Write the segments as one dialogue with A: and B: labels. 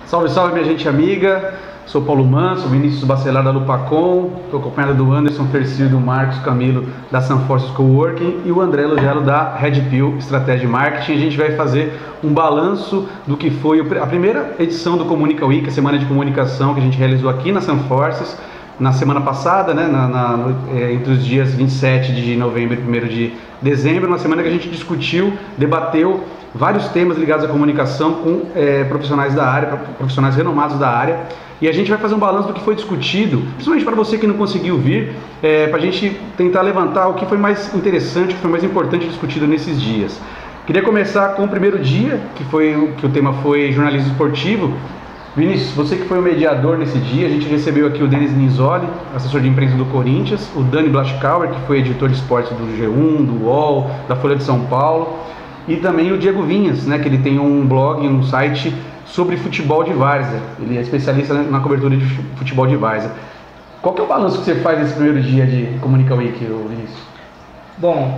A: Salve, salve, minha gente amiga. Sou Paulo Manso, Vinícius Bacelar da Lupacom. Estou acompanhado do Anderson Tercílio, do Marcos Camilo da Sunforces Coworking e o André Lugelo da Red Pill Estratégia Marketing. A gente vai fazer um balanço do que foi a primeira edição do Comunica Week, a semana de comunicação que a gente realizou aqui na Sunforces na semana passada, né, entre os dias 27 de novembro e 1º de dezembro, uma semana que a gente discutiu, debateu vários temas ligados à comunicação com profissionais da área, profissionais renomados da área, e a gente vai fazer um balanço do que foi discutido, principalmente para você que não conseguiu vir, para a gente tentar levantar o que foi mais interessante, o que foi mais importante discutido nesses dias. Queria começar com o primeiro dia, que o tema foi jornalismo esportivo. Vinícius, você que foi o mediador nesse dia, a gente recebeu aqui o Denis Ninzoli, assessor de imprensa do Corinthians, o Dani Blaschkauer, que foi editor de esportes do G1, do UOL, da Folha de São Paulo, e também o Diego Vinhas, né, que ele tem um blog, um site sobre futebol de várzea. Ele é especialista na cobertura de futebol de várzea. Qual que é o balanço que você faz nesse primeiro dia de Comunica Week, Vinícius?
B: Bom,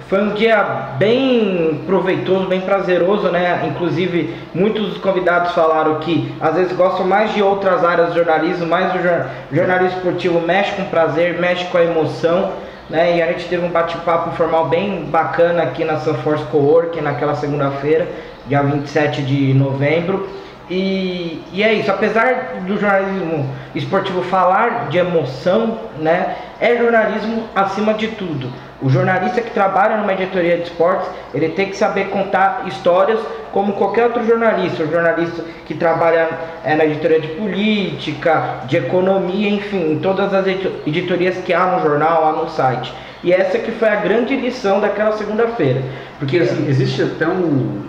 B: foi um dia bem proveitoso, bem prazeroso, né? Inclusive, muitos dos convidados falaram que às vezes gostam mais de outras áreas do jornalismo, mas o jornalismo esportivo mexe com prazer, mexe com a emoção, né? E a gente teve um bate-papo informal bem bacana aqui na Sunforces Coworking naquela segunda-feira, dia 27 de novembro. E é isso, apesar do jornalismo esportivo falar de emoção, né, é jornalismo acima de tudo. O jornalista que trabalha numa editoria de esportes, ele tem que saber contar histórias como qualquer outro jornalista. O jornalista que trabalha na editoria de política, de economia, enfim, em todas as editorias que há no jornal, há no site. E essa que foi a grande lição daquela segunda-feira.
A: Porque assim, existe até um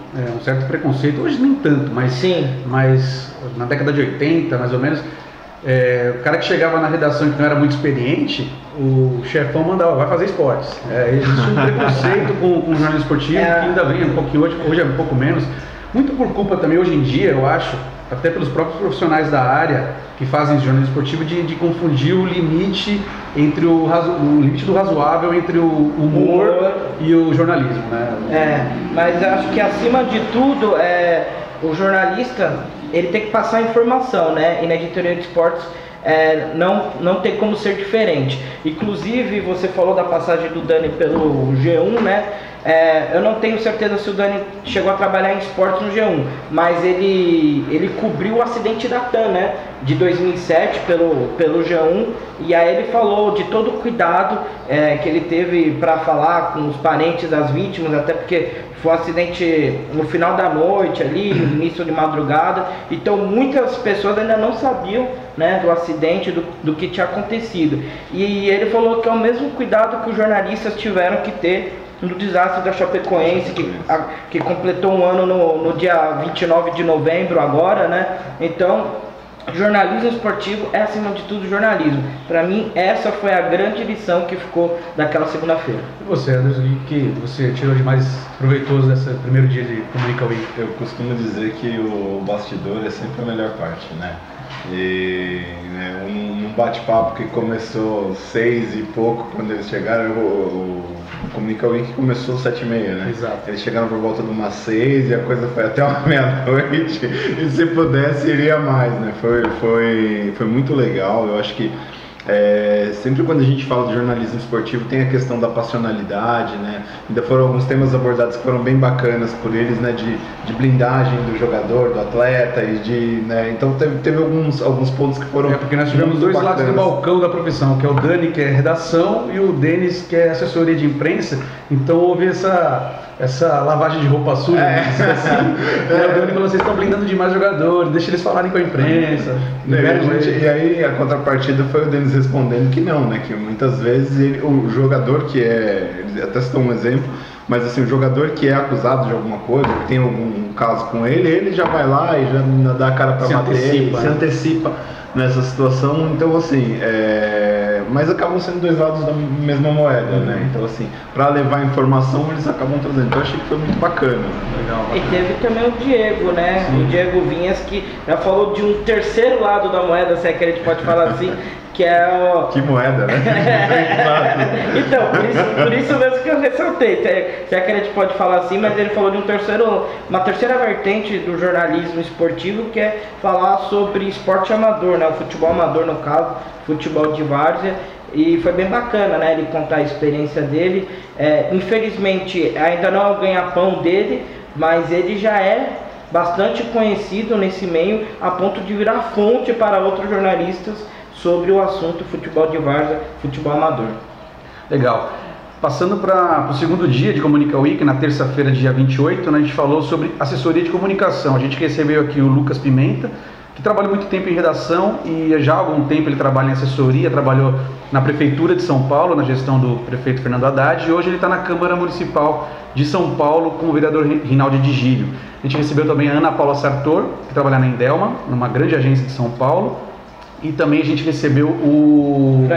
A: certo preconceito, hoje nem tanto, mas,
B: sim,
A: mas na década de 80, mais ou menos, o cara que chegava na redação e que não era muito experiente, o chefão mandava, vai fazer esportes. Existe um preconceito com o jornalismo esportivo que ainda vem um pouquinho, hoje é um pouco menos, muito por culpa também, hoje em dia, eu acho, até pelos próprios profissionais da área que fazem jornalismo esportivo, de confundir o limite entre o limite do razoável entre o humor e o jornalismo, né?
B: Mas eu acho que acima de tudo, o jornalista, ele tem que passar informação, né? E na editoria de esportes não tem como ser diferente. Inclusive, você falou da passagem do Dani pelo G1, né? Eu não tenho certeza se o Dani chegou a trabalhar em esportes no G1, mas ele cobriu o acidente da TAM, né, de 2007 pelo G1, e aí ele falou de todo o cuidado que ele teve para falar com os parentes das vítimas, até porque foi um acidente no final da noite ali, no início de madrugada, então muitas pessoas ainda não sabiam, né, do acidente, do que tinha acontecido, e ele falou que é o mesmo cuidado que os jornalistas tiveram que ter no desastre da Chapecoense, que completou um ano no dia 29 de novembro agora, né? Então, jornalismo esportivo é acima de tudo jornalismo. Para mim, essa foi a grande lição que ficou daquela segunda-feira.
A: E você, Anderson, o que você tirou de mais proveitoso desse primeiro dia de Comunica Week?
C: Eu costumo dizer que o bastidor é sempre a melhor parte, né? E um bate-papo que começou 6 e pouco quando eles chegaram, o Comunica Week começou 7h30, né?
A: Exato.
C: Eles chegaram por volta de umas 6 e a coisa foi até uma meia-noite e se pudesse iria mais, né? Foi muito legal, eu acho que sempre quando a gente fala de jornalismo esportivo tem a questão da passionalidade, né? Ainda foram alguns temas abordados que foram bem bacanas por eles, né? De blindagem do jogador, do atleta né? Então teve alguns pontos que foram
A: porque nós tivemos dois lados do balcão da profissão, que é o Dani, que é redação, e o Denis, que é assessoria de imprensa. Então houve essa lavagem de roupa suja, assim. O Dani falou, vocês estão blindando demais jogadores, deixa eles falarem com a imprensa.
C: E aí a contrapartida foi o Denis respondendo que não, né? Que muitas vezes o jogador ele até citou um exemplo, mas assim, o jogador que é acusado de alguma coisa, que tem algum caso com ele já vai lá e já dá a cara pra bater, se antecipa nessa situação. Então assim, mas acabam sendo dois lados da mesma moeda, né? Então assim, para levar informação eles acabam trazendo. Então eu achei que foi muito bacana.
B: Legal. E teve também o Diego, né? Sim. O Diego Vinhas, que já falou de um terceiro lado da moeda, se é que a gente pode falar assim, que é o...
C: Que moeda, né?
B: Então, por isso mesmo que eu ressaltei. Se é que a gente pode falar assim, mas ele falou de uma terceira vertente do jornalismo esportivo, que é falar sobre esporte amador, né? O futebol amador, no caso, futebol de várzea. E foi bem bacana, né? Ele contar a experiência dele. Infelizmente, ainda não é o ganha-pão dele, mas ele já é bastante conhecido nesse meio, a ponto de virar fonte para outros jornalistas sobre o assunto futebol de várzea, futebol amador.
A: Legal. Passando para o segundo dia de Comunica Week, na terça-feira, dia 28, né, a gente falou sobre assessoria de comunicação. A gente recebeu aqui o Lucas Pimenta, que trabalha muito tempo em redação e já há algum tempo ele trabalha em assessoria, trabalhou na Prefeitura de São Paulo, na gestão do prefeito Fernando Haddad, e hoje ele está na Câmara Municipal de São Paulo com o vereador Rinaldi de Gílio. A gente recebeu também a Ana Paula Sartor, que trabalha na Indelma, numa grande agência de São Paulo, e também a gente recebeu o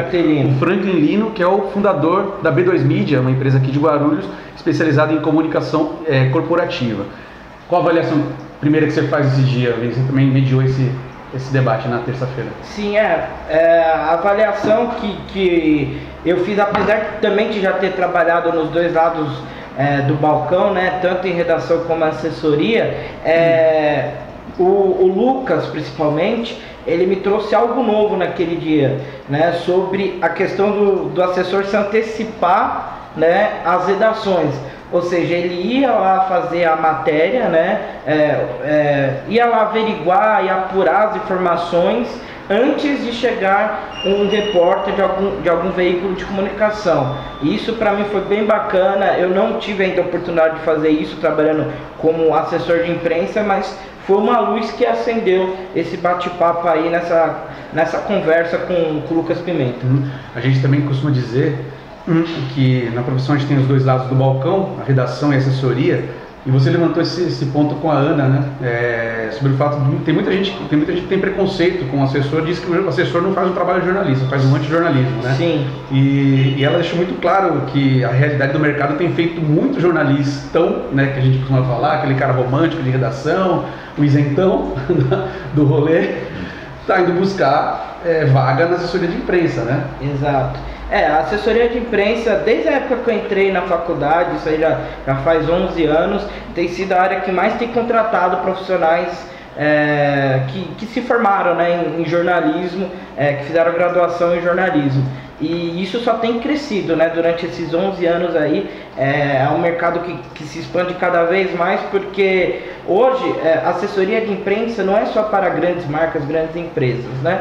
A: Franklin Lino, que é o fundador da B2 Media, uma empresa aqui de Guarulhos, especializada em comunicação corporativa. Qual a avaliação primeira que você faz esse dia? Você também mediou esse debate na terça-feira.
B: Sim, a avaliação que eu fiz, apesar também de já ter trabalhado nos dois lados do balcão, né, tanto em redação como assessoria, o Lucas, principalmente, ele me trouxe algo novo naquele dia, né, sobre a questão do assessor se antecipar, né, às redações. Ou seja, ele ia lá fazer a matéria, né, ia lá averiguar e apurar as informações antes de chegar um repórter de algum veículo de comunicação. Isso para mim foi bem bacana. Eu não tive ainda a oportunidade de fazer isso trabalhando como assessor de imprensa, mas foi uma luz que acendeu esse bate-papo aí nessa conversa com o Lucas Pimenta.
A: A gente também costuma dizer que na profissão a gente tem os dois lados do balcão, a redação e a assessoria, e você levantou esse ponto com a Ana, né, sobre o fato de tem muita gente que tem preconceito com o assessor, diz que o assessor não faz um trabalho de jornalista, faz um antijornalismo, né?
B: Sim.
A: E ela deixou muito claro que a realidade do mercado tem feito muito jornalistão, né, que a gente costuma falar, aquele cara romântico de redação, o isentão do rolê, tá indo buscar vaga na assessoria de imprensa, né?
B: Exato. A assessoria de imprensa, desde a época que eu entrei na faculdade, isso aí já faz 11 anos, tem sido a área que mais tem contratado profissionais que se formaram, né, em jornalismo, que fizeram graduação em jornalismo. E isso só tem crescido, né, durante esses 11 anos aí. É um mercado que se expande cada vez mais, porque hoje a assessoria de imprensa não é só para grandes marcas, grandes empresas, né?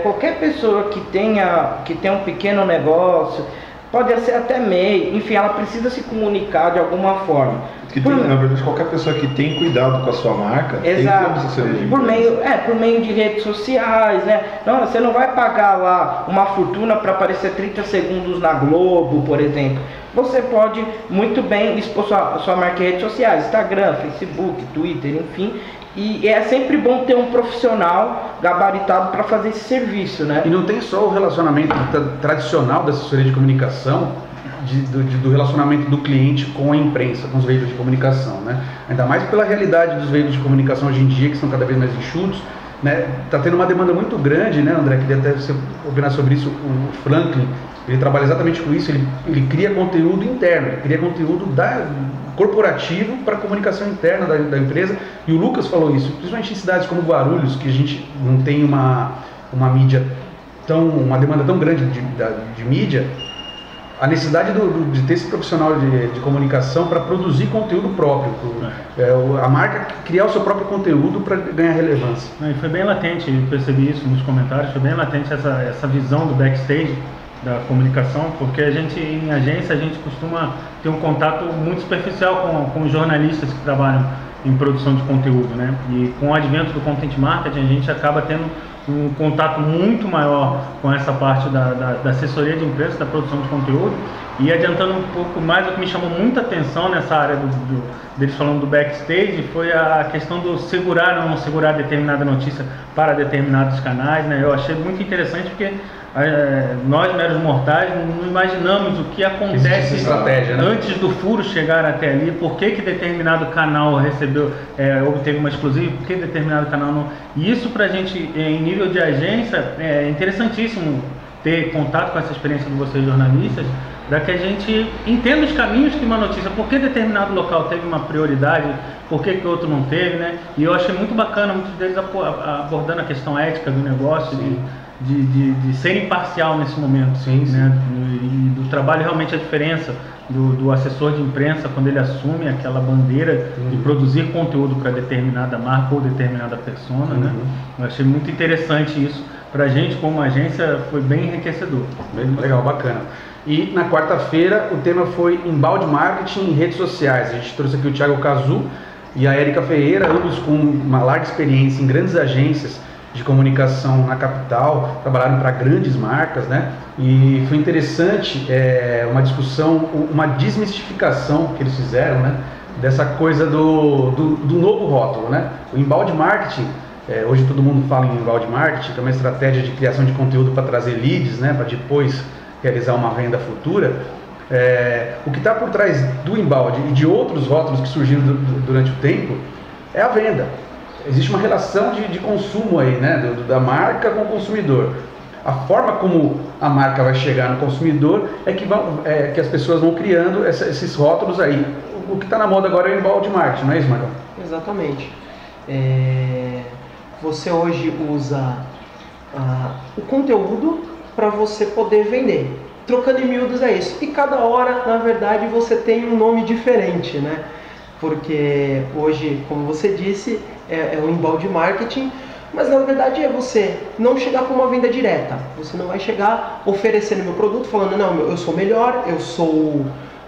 B: Qualquer pessoa que tenha um pequeno negócio, pode ser até MEI, enfim, ela precisa se comunicar de alguma forma.
C: Na verdade, qualquer pessoa que tem cuidado com a sua marca,
B: exato,
C: tem que assessoria de
B: por meio de redes sociais, né? Não, você não vai pagar lá uma fortuna para aparecer 30 segundos na Globo, por exemplo. Você pode muito bem expor sua marca em redes sociais, Instagram, Facebook, Twitter, enfim. E é sempre bom ter um profissional gabaritado para fazer esse serviço, né?
A: E não tem só o relacionamento tradicional da assessoria de comunicação, do relacionamento do cliente com a imprensa, com os veículos de comunicação, né? Ainda mais pela realidade dos veículos de comunicação hoje em dia, que são cada vez mais enxutos, né? Tá tendo uma demanda muito grande, né, André? Queria até você opinar sobre isso. O Franklin, ele trabalha exatamente com isso. Ele cria conteúdo interno, ele cria conteúdo corporativo para a comunicação interna da empresa. E o Lucas falou isso, principalmente em cidades como Guarulhos, que a gente não tem uma mídia uma demanda tão grande de mídia. A necessidade de ter esse profissional de comunicação para produzir conteúdo próprio, a marca criar o seu próprio conteúdo para ganhar relevância.
D: E foi bem latente, eu percebi isso nos comentários, foi bem latente essa visão do backstage da comunicação, porque em agência a gente costuma ter um contato muito superficial com os jornalistas que trabalham em produção de conteúdo, né? E com o advento do content marketing a gente acaba tendo um contato muito maior com essa parte da assessoria de imprensa, da produção de conteúdo. E adiantando um pouco mais, o que me chamou muita atenção nessa área deles falando do backstage foi a questão do segurar ou não segurar determinada notícia para determinados canais, né? Eu achei muito interessante porque nós meros mortais não imaginamos o que acontece
A: estratégia, né?
D: antes do furo chegar até ali, por que determinado canal obteve uma exclusiva, por que determinado canal não. E isso pra gente, em nível de agência, é interessantíssimo ter contato com essa experiência de vocês jornalistas, para que a gente entenda os caminhos que uma notícia, por que determinado local teve uma prioridade, por que outro não teve, né? E eu achei muito bacana, muitos deles abordando a questão ética do negócio, de ser imparcial nesse momento, né? E do trabalho, realmente a diferença do assessor de imprensa, quando ele assume aquela bandeira de produzir conteúdo para determinada marca ou determinada persona, né? Eu achei muito interessante isso. Para a gente, como agência, foi bem enriquecedor.
A: Bem legal, bacana. E na quarta-feira o tema foi embalde marketing em redes sociais. A gente trouxe aqui o Thiago Cazu e a Érica Ferreira, ambos com uma larga experiência em grandes agências de comunicação na capital, trabalharam para grandes marcas, né? E foi interessante uma discussão, uma desmistificação que eles fizeram, né? Dessa coisa do novo rótulo, né? O embalde marketing, hoje todo mundo fala em embalde marketing, que é uma estratégia de criação de conteúdo para trazer leads, né? Para depois realizar uma venda futura. O que está por trás do embalde e de outros rótulos que surgiram durante o tempo é a venda. Existe uma relação de consumo aí, né, da marca com o consumidor. A forma como a marca vai chegar no consumidor que as pessoas vão criando esses rótulos aí. O que está na moda agora é o embalde marketing, não é isso, Marcão?
E: Exatamente. Você hoje usa o conteúdo para você poder vender. Trocando em miúdos é isso. E cada hora, na verdade, você tem um nome diferente, né? Porque hoje, como você disse, é o embalde marketing, mas na verdade é você não chegar com uma venda direta. Você não vai chegar oferecendo meu produto, falando, não, eu sou melhor, eu sou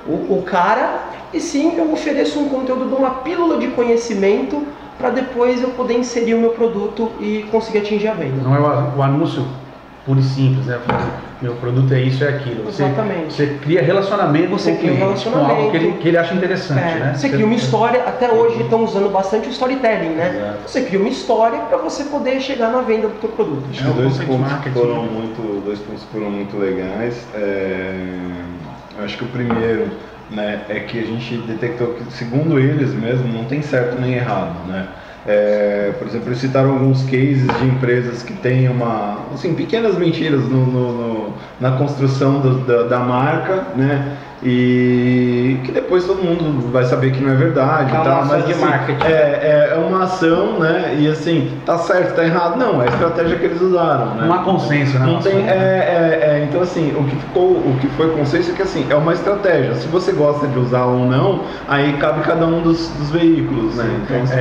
E: o cara, e sim, eu ofereço um conteúdo de uma pílula de conhecimento para depois eu poder inserir o meu produto e conseguir atingir a venda.
A: Não é o anúncio puro e simples, né? Meu produto é isso, é aquilo.
E: Exatamente.
A: Você cria relacionamento com o cliente, com algo que ele acha interessante, né?
E: Você cria uma história, até hoje estão usando bastante o storytelling, né? Exato. Você cria uma história para você poder chegar na venda do teu produto.
C: Acho que dois pontos foram muito legais. Eu acho que o primeiro, né, é que a gente detectou que, segundo eles mesmo, não tem certo nem errado, né? Por exemplo, eles citaram alguns cases de empresas que têm pequenas mentiras na construção da marca, né? E que depois todo mundo vai saber que não é verdade.
B: É uma ação de marketing.
C: É uma ação, né? E assim, tá certo, tá errado. Não, é a estratégia que eles usaram, né?
A: Não há consenso, né?
C: Não tem, então assim, o que foi consenso é que assim, é uma estratégia. Se você gosta de usar ou não, aí cabe cada um dos veículos, né? Então isso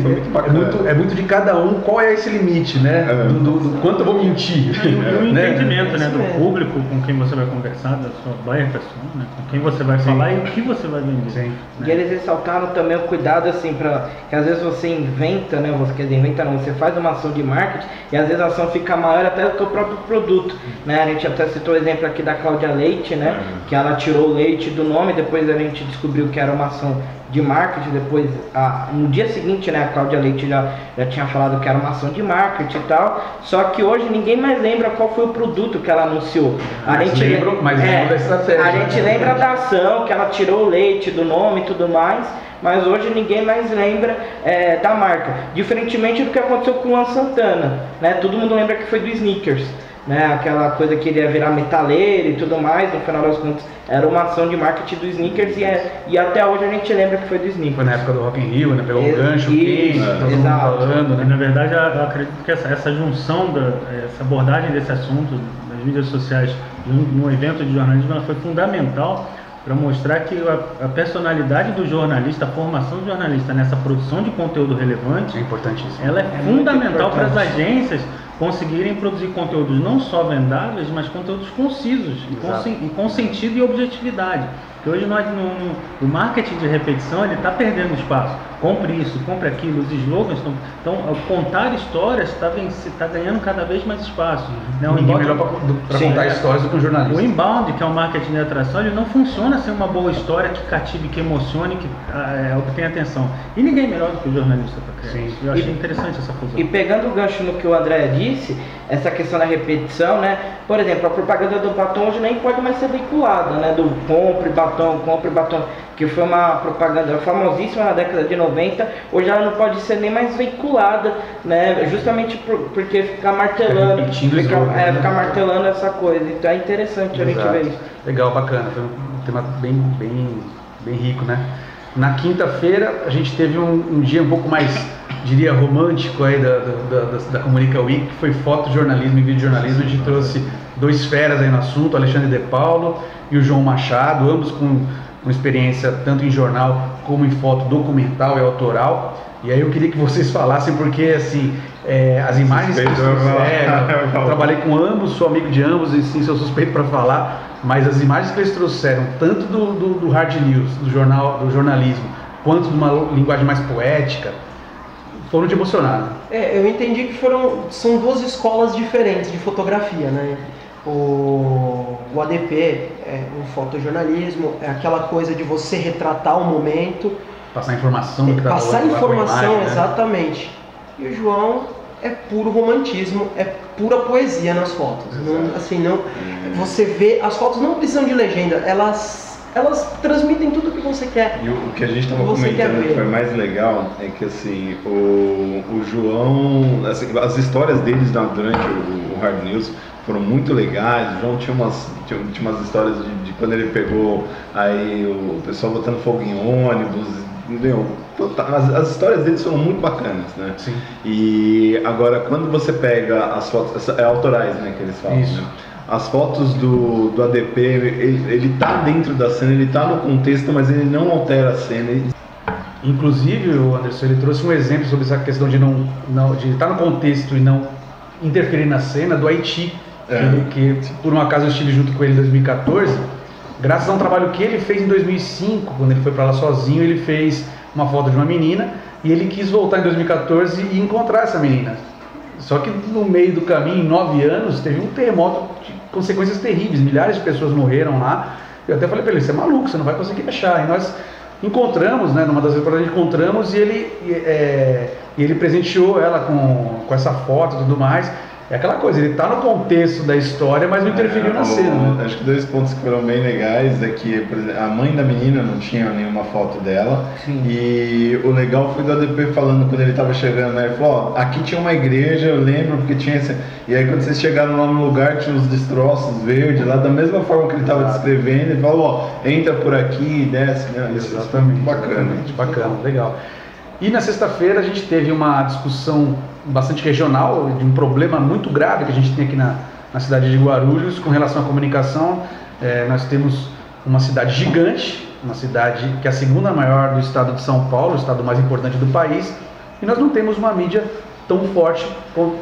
C: foi muito bacana.
A: É muito de cada um, qual é esse limite, né? Do quanto eu vou mentir.
D: E o entendimento, né, do público com quem você vai conversar, da sua buyer persona, né? Com quem você vai falar e o que você vai vender.
A: Sim.
B: E eles ressaltaram também o cuidado, assim, que às vezes você inventa, né? Você faz uma ação de marketing e às vezes a ação fica maior até do que o próprio produto, né? A gente até citou o exemplo aqui da Cláudia Leite, né? Que ela tirou o leite do nome, depois a gente descobriu que era uma ação de marketing, depois no dia seguinte, né, a Cláudia Leite já tinha falado que era uma ação de marketing e tal, só que hoje ninguém mais lembra qual foi o produto que ela anunciou.
A: Mas lembra da estratégia.
B: A gente lembra da ação, que ela tirou o leite do nome e tudo mais, mas hoje ninguém mais lembra da marca, diferentemente do que aconteceu com o Luan Santana, né? Todo mundo lembra que foi do Snickers, né? Aquela coisa que ele ia virar metaleiro e tudo mais, no final das contas era uma ação de marketing do Snickers e até hoje a gente lembra que foi do Snickers.
A: Foi na época do Rock in Rio, né? Pegou o gancho,
B: exato.
A: falando, né?
D: Na verdade, eu acredito que essa junção, essa abordagem desse assunto das mídias sociais num evento de jornalismo, ela foi fundamental para mostrar que a personalidade do jornalista, a formação do jornalista nessa produção de conteúdo relevante,
A: é importantíssimo.
D: Ela é fundamental para as agências conseguirem produzir conteúdos não só vendáveis, mas conteúdos concisos e com sentido e objetividade. Porque hoje o marketing de repetição ele está perdendo espaço. Compre isso, compre aquilo, os slogans estão contar histórias está ganhando cada vez mais espaço. Né?
A: Ninguém melhor para contar histórias do que um jornalista.
D: O inbound, que é o marketing de atração, ele não funciona sem uma boa história que cative, que emocione, que obtenha atenção. E ninguém melhor do que o jornalista para criar isso. Eu achei interessante essa fusão.
B: E pegando o gancho no que o André disse, disse, essa questão da repetição, né? Por exemplo, a propaganda do batom hoje nem pode mais ser veiculada, né? Do compre batom, que foi uma propaganda famosíssima na década de 90, hoje ela não pode ser nem mais veiculada, né? Justamente porque fica martelando, ficar martelando essa coisa. Então é interessante a gente ver isso.
A: Legal, bacana, foi um tema bem rico, né? Na quinta-feira a gente teve um dia um pouco mais, diria, romântico aí da Comunica Week, que foi fotojornalismo e videojornalismo. A gente trouxe dois feras aí no assunto, o Alexandre De Paulo e o João Machado, ambos com experiência tanto em jornal como em foto documental e autoral. E aí eu queria que vocês falassem, porque assim, as imagens que eu trabalhei com ambos, sou amigo de ambos e sim, sou suspeito para falar, mas as imagens que eles trouxeram, tanto do hard news, do jornalismo, quanto de uma linguagem mais poética, foram te emocionar.
E: Eu entendi que são duas escolas diferentes de fotografia, né? O ADP é um fotojornalismo, é aquela coisa de você retratar o momento,
A: passar informação do que está rolando.
E: Passar informação,
A: imagem, né?
E: Exatamente. E o João é puro romantismo, é pura poesia nas fotos. Não, você vê, as fotos não precisam de legenda, elas transmitem tudo o que você quer.
C: E o que a gente estava comentando que foi mais legal é que assim, o João, assim, as histórias deles durante o Hard News foram muito legais. O João tinha umas histórias de quando ele pegou aí o pessoal botando fogo em ônibus, entendeu? As histórias deles foram muito bacanas, né?
A: Sim.
C: E agora, quando você pega as fotos, autorais, né, que eles falam,
A: isso,
C: né? As fotos do ADP, ele tá dentro da cena, ele tá no contexto, mas ele não altera a cena.
A: Inclusive, o Anderson, ele trouxe um exemplo sobre essa questão de estar no contexto e não interferir na cena do Haiti, que por um acaso eu estive junto com ele em 2014, graças a um trabalho que ele fez em 2005, quando ele foi para lá sozinho. Ele fez uma foto de uma menina e ele quis voltar em 2014 e encontrar essa menina. Só que no meio do caminho, em 9 anos, teve um terremoto de consequências terríveis, milhares de pessoas morreram lá. Eu até falei para ele, você é maluco, você não vai conseguir achar. E nós encontramos, né, numa das vezes nós encontramos, e ele presenteou ela com essa foto e tudo mais. É aquela coisa, ele está no contexto da história, mas não interferiu na cena, né?
C: Acho que 2 pontos que foram bem legais é que, por exemplo, a mãe da menina não tinha nenhuma foto dela.
B: Sim.
C: E o legal foi do ADP falando quando ele estava chegando, né? Ele falou, ó, aqui tinha uma igreja, eu lembro, porque tinha esse... E aí quando vocês chegaram lá no lugar, tinha os destroços verdes lá, da mesma forma que ele estava descrevendo, ele falou, ó, entra por aqui, desce, né?
A: Exatamente.
C: Bacana.
A: Bacana, legal. E na sexta-feira a gente teve uma discussão bastante regional, de um problema muito grave que a gente tem aqui na cidade de Guarulhos com relação à comunicação. Nós temos uma cidade gigante, uma cidade que é a segunda maior do estado de São Paulo, o estado mais importante do país, e nós não temos uma mídia tão forte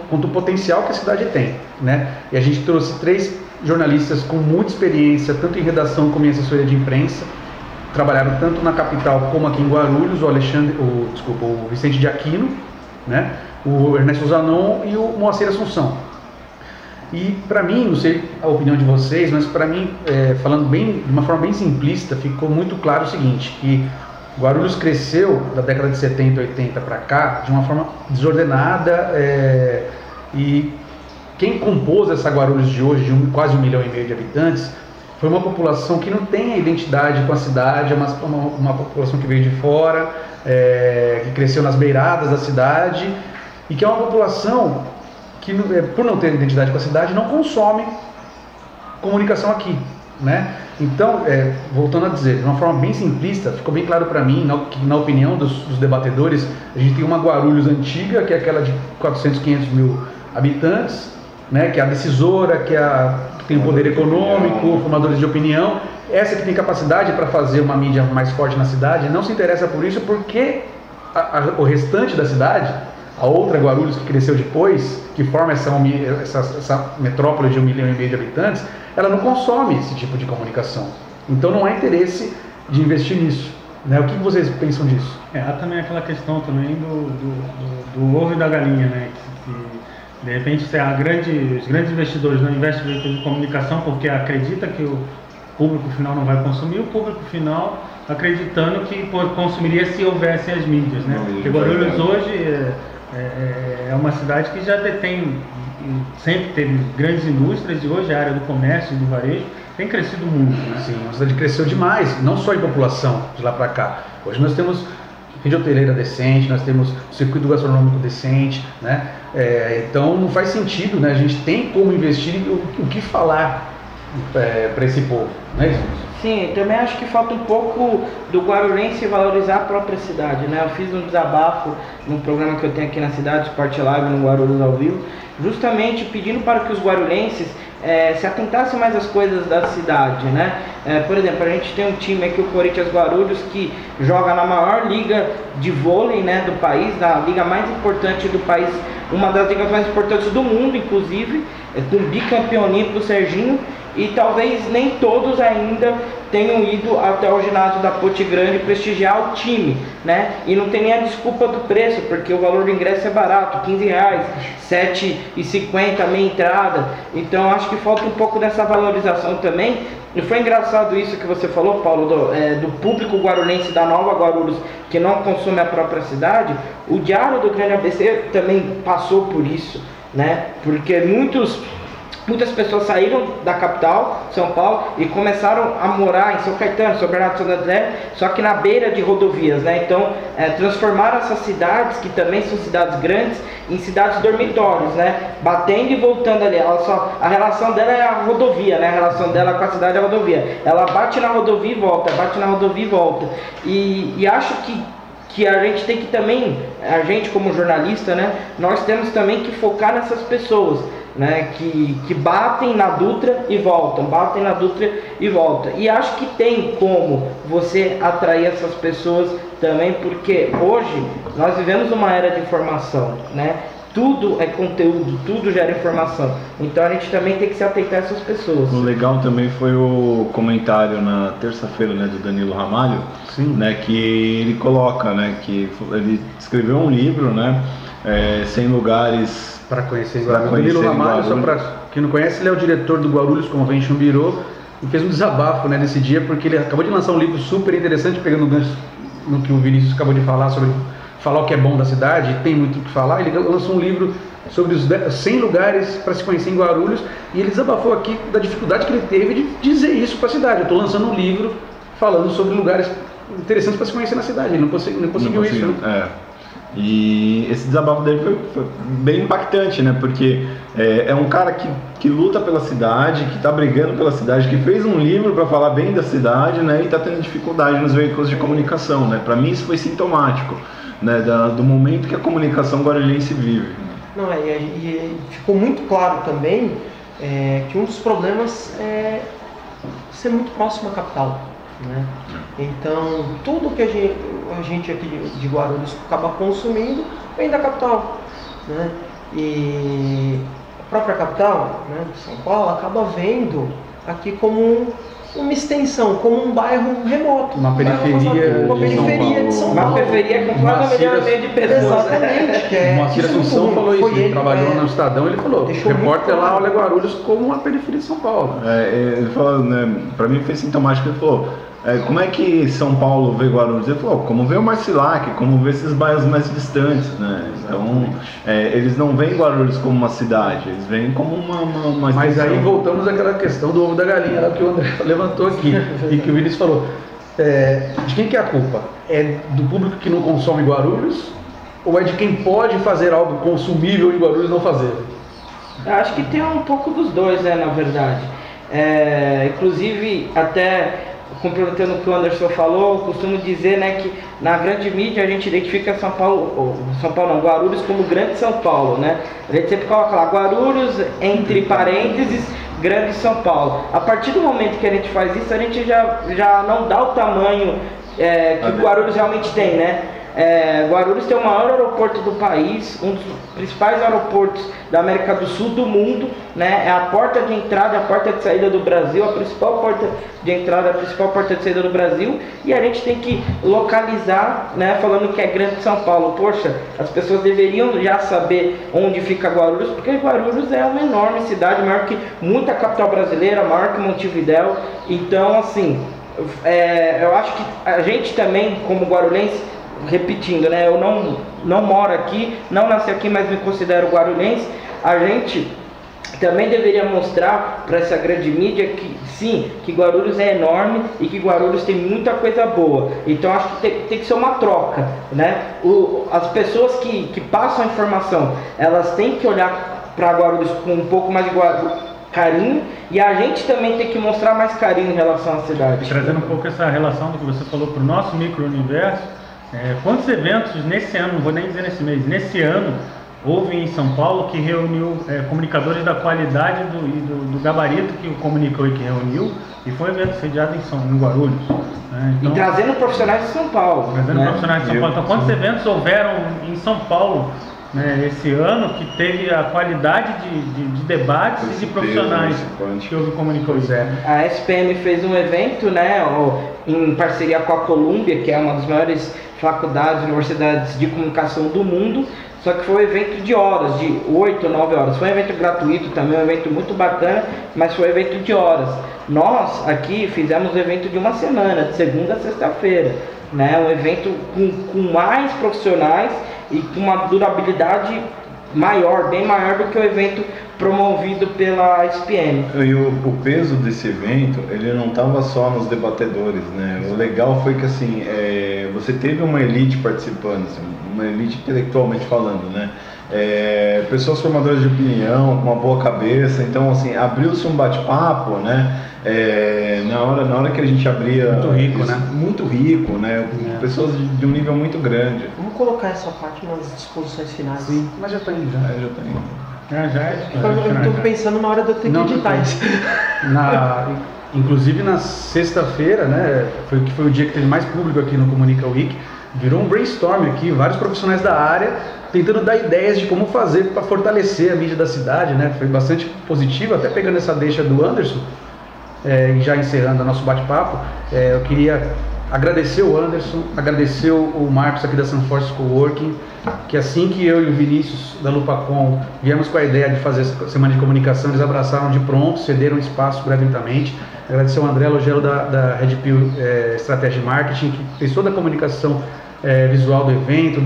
A: quanto o potencial que a cidade tem, né? E a gente trouxe 3 jornalistas com muita experiência, tanto em redação como em assessoria de imprensa. Trabalharam tanto na capital como aqui em Guarulhos, o Vicente de Aquino, né? O Ernesto Zanon e o Moacir Assunção. E para mim, não sei a opinião de vocês, mas para mim, falando de uma forma bem simplista, ficou muito claro o seguinte, que Guarulhos cresceu da década de 70, 80 para cá de uma forma desordenada, e quem compôs essa Guarulhos de hoje, de quase 1,5 milhão de habitantes, foi uma população que não tem a identidade com a cidade, é uma população que veio de fora, que cresceu nas beiradas da cidade, e que é uma população que, por não ter identidade com a cidade, não consome comunicação aqui, né? Então, voltando a dizer, de uma forma bem simplista, ficou bem claro para mim, que na opinião dos debatedores, a gente tem uma Guarulhos antiga, que é aquela de 400, 500 mil habitantes, né, que é a decisora, que tem o poder econômico, formadores de opinião, essa que tem capacidade para fazer uma mídia mais forte na cidade, não se interessa por isso, porque o restante da cidade, a outra Guarulhos que cresceu depois, que forma essa metrópole de 1,5 milhão de habitantes, ela não consome esse tipo de comunicação. Então não há interesse de investir nisso, né? O que vocês pensam disso?
D: Há também aquela questão também do ovo e da galinha, né? Que de repente os grandes investidores não investem em veículos de comunicação porque acredita que o público final não vai consumir, o público final acreditando que consumiria se houvessem as mídias, né? Porque Guarulhos hoje é uma cidade que já detém sempre teve grandes indústrias, e hoje a área do comércio e do varejo tem crescido muito, né?
A: Sim, a cidade cresceu demais, não só em população de lá para cá. Hoje nós temos rede hoteleira decente, nós temos um circuito gastronômico decente, né? Então não faz sentido, né? A gente tem como investir e o que falar para esse povo, não é isso?
B: Sim, também acho que falta um pouco do guarulhense valorizar a própria cidade, né? Eu fiz um desabafo no programa que eu tenho aqui na cidade, Sport Live, no Guarulhos ao Vivo, justamente pedindo para que os guarulhenses se atentassem mais às coisas da cidade, né? Por exemplo, a gente tem um time aqui, o Corinthians Guarulhos, que joga na maior liga de vôlei, né, do país, na liga mais importante do país, uma das ligas mais importantes do mundo, inclusive, com bicampeão olímpico Serginho, e talvez nem todos ainda tenham ido até o ginásio da Ponte Grande prestigiar o time, né? E não tem nem a desculpa do preço, porque o valor do ingresso é barato, R$15, R$7,50 meia entrada. Então acho que falta um pouco dessa valorização também. E foi engraçado isso que você falou, Paulo, do público guarulhense da Nova Guarulhos, que não consome a própria cidade. O Diário do Grande ABC também passou por isso, né? Porque muitas pessoas saíram da capital, São Paulo, e começaram a morar em São Caetano, São Bernardo do Santo André, só que na beira de rodovias, né? Então, transformaram essas cidades, que também são cidades grandes, em cidades dormitórios, né? Batendo e voltando ali. A relação dela é a rodovia, né? A relação dela com a cidade é a rodovia. Ela bate na rodovia e volta, bate na rodovia e volta. E acho que a gente tem que também, a gente como jornalista, né? Nós temos também que focar nessas pessoas, né, que batem na Dutra e voltam, batem na Dutra e voltam. E acho que tem como você atrair essas pessoas também, porque hoje nós vivemos uma era de informação, né? Tudo é conteúdo, tudo gera informação. Então a gente também tem que se atentar a essas pessoas.
C: O legal também foi o comentário na terça-feira, né, do Danilo Ramalho,
A: Sim.
C: Né, que ele coloca, né, que ele escreveu um livro, né, 100 lugares
A: Para conhecer
C: Pra
A: Guarulhos. O Danilo
C: conhecer
A: Ramalho, só
C: Guarulhos.
A: para quem não conhece, ele é o diretor do Guarulhos Convention Bureau e fez um desabafo, né, nesse dia, porque ele acabou de lançar um livro super interessante, pegando o gancho no que o Vinícius acabou de falar, sobre falar o que é bom da cidade, tem muito o que falar. Ele lançou um livro sobre os 100 lugares para se conhecer em Guarulhos, e ele desabafou aqui da dificuldade que ele teve de dizer isso para a cidade. Eu estou lançando um livro falando sobre lugares interessantes para se conhecer na cidade. Ele não conseguiu isso, né?
C: E esse desabafo dele foi bem impactante, né? Porque é um cara que luta pela cidade, que está brigando pela cidade, que fez um livro para falar bem da cidade, né? E está tendo dificuldade nos veículos de comunicação, né? Para mim isso foi sintomático, né? Do momento que a comunicação guarulhense vive.
E: Não, e ficou muito claro também que um dos problemas é ser muito próximo à capital, né? Então, tudo que a gente aqui de Guarulhos acaba consumindo vem da capital, né? E a própria capital, né, São Paulo, acaba vendo aqui como uma extensão, como um bairro remoto.
A: Uma periferia
E: de São Paulo.
B: Uma periferia com quase 1,5 milhão de pessoas.
E: Exatamente.
A: O Moacir Assunção falou isso, ele trabalhou no Estadão, ele falou, o repórter lá olha Guarulhos como uma periferia de São Paulo.
C: Ele falou, né, pra mim foi sintomático, ele falou, como é que São Paulo vê Guarulhos? Ele falou, como vê o Marcilac, como vê esses bairros mais distantes, né? Então, eles não veem Guarulhos como uma cidade, eles veem como uma
A: Mas
C: extensão.
A: aí voltamos àquela questão do ovo da galinha, lá que o André levantou aqui, e que o Vinícius falou. De quem que é a culpa? É do público que não consome Guarulhos? Ou é de quem pode fazer algo consumível em Guarulhos e não fazer?
B: Eu acho que tem um pouco dos dois, né, na verdade. Inclusive, até complementando o que o Anderson falou, eu costumo dizer, né, que na grande mídia a gente identifica Guarulhos como Grande São Paulo, né? A gente sempre coloca lá Guarulhos, entre parênteses, Grande São Paulo. A partir do momento que a gente faz isso, a gente já não dá o tamanho que Guarulhos realmente tem, né? Guarulhos tem o maior aeroporto do país, um dos principais aeroportos da América do Sul, do mundo, né? É a porta de entrada, a porta de saída do Brasil, a principal porta de entrada, a principal porta de saída do Brasil, e a gente tem que localizar, né? Falando que é Grande São Paulo. Poxa, as pessoas deveriam já saber onde fica Guarulhos, porque Guarulhos é uma enorme cidade, maior que muita capital brasileira, maior que Montevidéu. Então, assim, eu acho que a gente também, como guarulhense, repetindo, né? Eu não moro aqui, não nasci aqui, mas me considero guarulhense. A gente também deveria mostrar para essa grande mídia que sim, que Guarulhos é enorme e que Guarulhos tem muita coisa boa. Então acho que tem que ser uma troca, né? As pessoas que passam a informação, elas têm que olhar para Guarulhos com um pouco mais de carinho, e a gente também tem que mostrar mais carinho em relação à cidade.
D: Trazendo um pouco essa relação do que você falou para o nosso micro-universo, quantos eventos nesse ano, não vou nem dizer nesse mês, nesse ano, houve em São Paulo que reuniu comunicadores da qualidade do gabarito que o Comunica Week reuniu, e foi um evento sediado em Guarulhos. Né? Então,
B: e trazendo profissionais de São Paulo.
D: Profissionais de São Paulo. Então, quantos eventos houveram em São Paulo, né, esse ano, que teve a qualidade de debates e de profissionais que houve o Comunica Week?
B: A SPM fez um evento, né, em parceria com a Columbia, que é uma das maiores faculdades, universidades de comunicação do mundo. Só que foi um evento de horas, de 8 ou 9 horas. Foi um evento gratuito também, um evento muito bacana, mas foi um evento de horas. Nós aqui fizemos um evento de uma semana, de segunda a sexta-feira, né? Um evento com mais profissionais e com uma durabilidade maior, bem maior do que o evento promovido pela SPM.
C: E o peso desse evento, ele não estava só nos debatedores, né? O legal foi que assim, você teve uma elite participando, assim, uma elite intelectualmente falando, né? Pessoas formadoras de opinião, com uma boa cabeça. Então assim, abriu-se um bate-papo, né? Na hora que a gente abria,
A: muito rico, né?
C: Muito rico, né? Pessoas de um nível muito grande.
E: Vamos colocar essa parte nas disposições finais.
A: Sim, mas já está indo.
C: Já tá indo.
E: Eu estou pensando na hora de eu ter que editar isso.
A: Inclusive na sexta-feira, né? Foi o dia que teve mais público aqui no Comunica Week. Virou um brainstorm aqui, vários profissionais da área tentando dar ideias de como fazer para fortalecer a mídia da cidade, né? Foi bastante positivo, até pegando essa deixa do Anderson, e já encerrando o nosso bate-papo, eu queria agradecer o Anderson, agradecer o Marcos aqui da Sanforce Coworking, que assim que eu e o Vinícius da Lupacom viemos com a ideia de fazer essa semana de comunicação, eles abraçaram de pronto, cederam espaço gratuitamente. Agradecer ao André Logelo da Red Pill Strategy Marketing, que fez toda a comunicação visual do evento,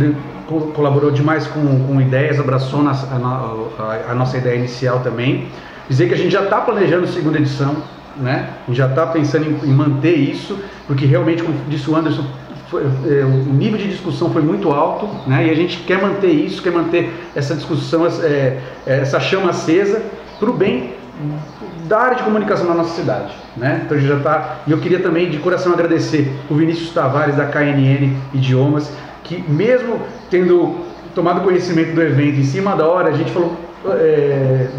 A: colaborou demais com ideias, abraçou a nossa ideia inicial também. Dizer que a gente já está planejando a segunda edição, né? A gente já está pensando em manter isso, porque realmente, como disse o Anderson, o nível de discussão foi muito alto, né? E a gente quer manter isso, quer manter essa discussão, essa chama acesa para o bem da área de comunicação na nossa cidade, né? Então a gente já está. E eu queria também de coração agradecer o Vinícius Tavares da KNN Idiomas, que mesmo tendo tomado conhecimento do evento em cima da hora, a gente falou: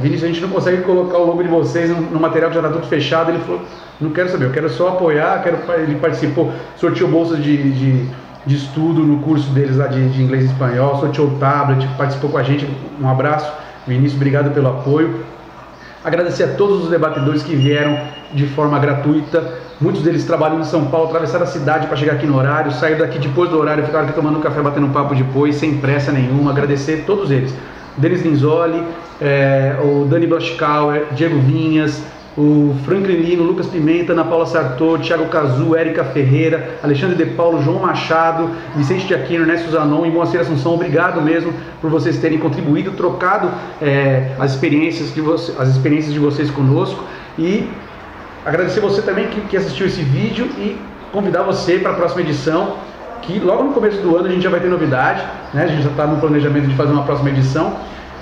A: Vinícius, a gente não consegue colocar o logo de vocês no material que já está tudo fechado. Ele falou: não quero saber, eu quero só apoiar. Ele participou, sorteou bolsas de estudo no curso deles lá de inglês e espanhol, sorteou o tablet, participou com a gente. Um abraço, Vinícius, obrigado pelo apoio. Agradecer a todos os debatedores que vieram de forma gratuita. Muitos deles trabalham em São Paulo, atravessaram a cidade para chegar aqui no horário, saíram daqui depois do horário, ficaram aqui tomando um café, batendo um papo depois, sem pressa nenhuma. Agradecer a todos eles. Denis Linzoli, o Dani Blaschkauer, Diego Vinhas, o Franklin Lino, Lucas Pimenta, Ana Paula Sartor, Thiago Cazu, Érica Ferreira, Alexandre De Paulo, João Machado, Vicente de Aquino, Ernesto Zanon e Moacir Assunção. Obrigado mesmo por vocês terem contribuído, trocado as experiências de vocês conosco, e agradecer você também que assistiu esse vídeo e convidar você para a próxima edição, que logo no começo do ano a gente já vai ter novidade, né? A gente já está no planejamento de fazer uma próxima edição.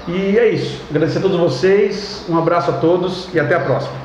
A: E é isso. Agradecer a todos vocês, um abraço a todos e até a próxima.